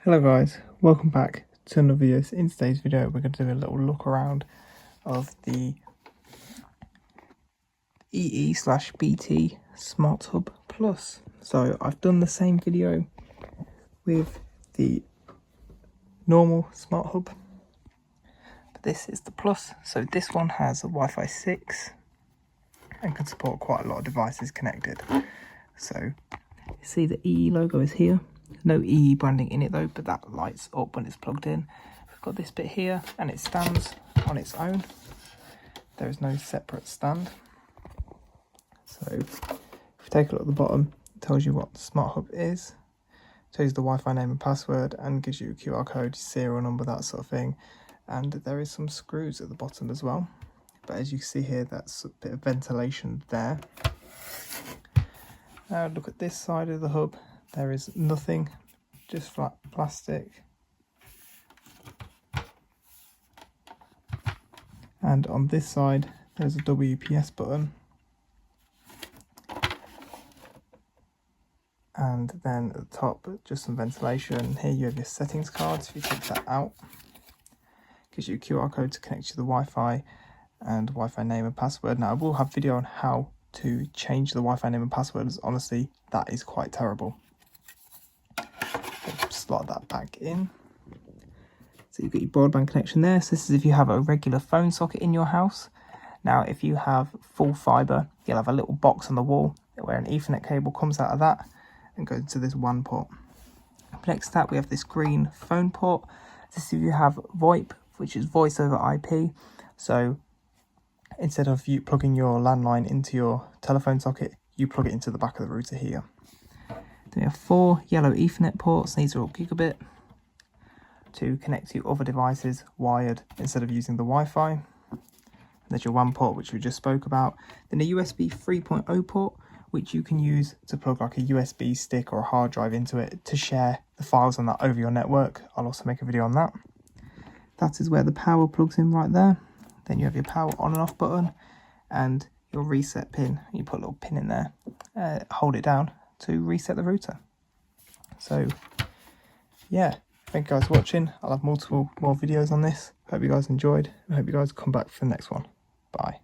Hello guys, welcome back to another video. In today's video we're going to do a little look around of the EE/BT Smart Hub Plus. So I've done the same video with the normal Smart Hub, but this is the Plus. So this one has a Wi-Fi 6 and can support quite a lot of devices connected. So you see the EE logo is here. No EE branding in it though, but that lights up when it's plugged in. We've got this bit here and it stands on its own. There is no separate stand. So if you take a look at the bottom, it tells you what the Smart Hub is, tells you the Wi-Fi name and password, and gives you a QR code, serial number, that sort of thing. And there is some screws at the bottom as well. But as you can see here, that's a bit of ventilation there. Now look at this side of the hub. There is nothing, just flat plastic. And on this side, there's a WPS button. And then at the top, just some ventilation. Here you have your settings cards. If you take that out, it gives you a QR code to connect to the Wi-Fi and Wi-Fi name and password. Now I will have a video on how to change the Wi-Fi name and password, as honestly, that is quite terrible. Slot that back in. So you've got your broadband connection there. So this is if you have a regular phone socket in your house. Now if you have full fibre, you'll have a little box on the wall where an Ethernet cable comes out of that and goes to this one port. Next to that we have this green phone port. This is if you have VoIP, which is voice over IP. So instead of you plugging your landline into your telephone socket, you plug it into the back of the router here. Then we have 4 yellow Ethernet ports. These are all gigabit to connect to other devices wired instead of using the Wi-Fi. There's your one port, which we just spoke about. Then a USB 3.0 port, which you can use to plug like a USB stick or a hard drive into it to share the files on that over your network. I'll also make a video on that. That is where the power plugs in right there. Then you have your power on and off button and your reset pin. You put a little pin in there, hold it down to reset the router. So yeah, thank you guys for watching. I'll have multiple more videos on this. Hope you guys enjoyed. I hope you guys come back for the next one. Bye.